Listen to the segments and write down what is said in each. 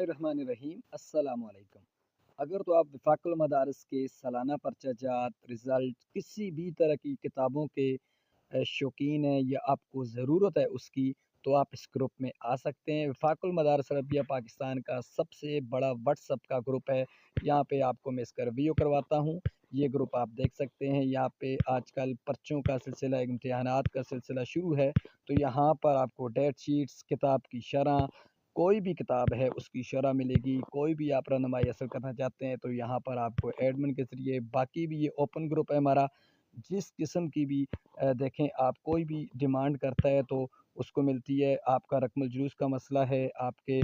बिस्मिल्लाहिर्रहमानिर्रहीम। अस्सलाम वालेकुम। अगर तो आप वफाकुल मदारिस के सालाना पर्चा जात, रिज़ल्ट, किसी भी तरह की किताबों के शौकीन हैं या आपको ज़रूरत है उसकी, तो आप इस ग्रुप में आ सकते हैं। वफाकुल मदारिस अरबिया पाकिस्तान का सबसे बड़ा व्हाट्सअप का ग्रुप है। यहाँ पे आपको मैं इसका रिव्यू करवाता हूँ। ये ग्रुप आप देख सकते हैं। यहाँ पे आजकल पर्चों का सिलसिला, इम्तिहानात का सिलसिला शुरू है, तो यहाँ पर आपको डेट शीट्स, किताब की शरह, कोई भी किताब है उसकी शरह मिलेगी। कोई भी आप रहनुमाई हासिल करना चाहते हैं तो यहाँ पर आपको एडमिन के ज़रिए, बाकी भी ये ओपन ग्रुप है हमारा, जिस किस्म की भी देखें आप, कोई भी डिमांड करता है तो उसको मिलती है। आपका रकमुल जुलूस का मसला है, आपके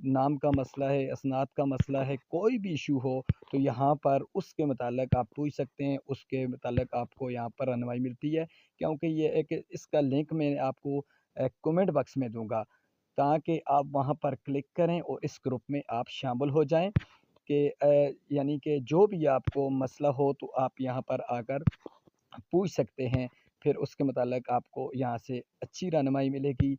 नाम का मसला है, असनाद का मसला है, कोई भी इशू हो तो यहाँ पर उसके मुतालिक आप पूछ सकते हैं। उसके मुतालिक आपको यहाँ पर रहनुमाई मिलती है, क्योंकि ये एक इसका लिंक मैं आपको कमेंट बॉक्स में दूंगा, ताकि आप वहाँ पर क्लिक करें और इस ग्रुप में आप शामिल हो जाएं कि यानी कि जो भी आपको मसला हो तो आप यहाँ पर आकर पूछ सकते हैं। फिर उसके मुतालिक आपको यहाँ से अच्छी रहनुमाई मिलेगी।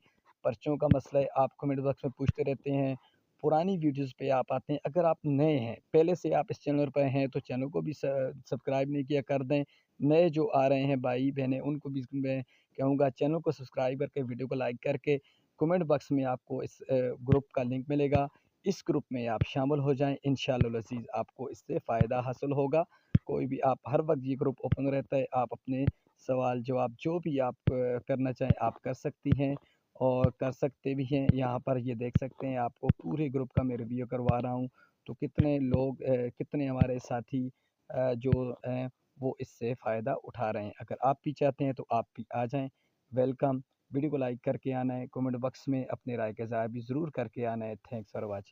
पर्चों का मसला है, आप कमेंट बॉक्स में पूछते रहते हैं, पुरानी वीडियोस पे आप आते हैं। अगर आप नए हैं, पहले से आप इस चैनल पर हैं, तो चैनल को भी सब्सक्राइब नहीं किया कर दें। नए जो आ रहे हैं भाई बहनें, उनको भी मैं कहूँगा चैनल को सब्सक्राइब करके, वीडियो को लाइक करके, कमेंट बॉक्स में आपको इस ग्रुप का लिंक मिलेगा। इस ग्रुप में आप शामिल हो जाएं। इंशाअल्लाह अज़ीज़ आपको इससे फ़ायदा हासिल होगा। कोई भी आप, हर वक्त ये ग्रुप ओपन रहता है। आप अपने सवाल जवाब जो भी आप करना चाहें आप कर सकती हैं और कर सकते भी हैं। यहाँ पर ये देख सकते हैं, आपको पूरे ग्रुप का मैं रिव्यू करवा रहा हूँ। तो कितने लोग, कितने हमारे साथी जो हैं वो इससे फ़ायदा उठा रहे हैं। अगर आप भी चाहते हैं तो आप भी आ जाएं। वेलकम। वीडियो को लाइक करके आना है, कमेंट बॉक्स में अपने राय का इज़हार भी ज़रूर करके आना है। Thanks for watching.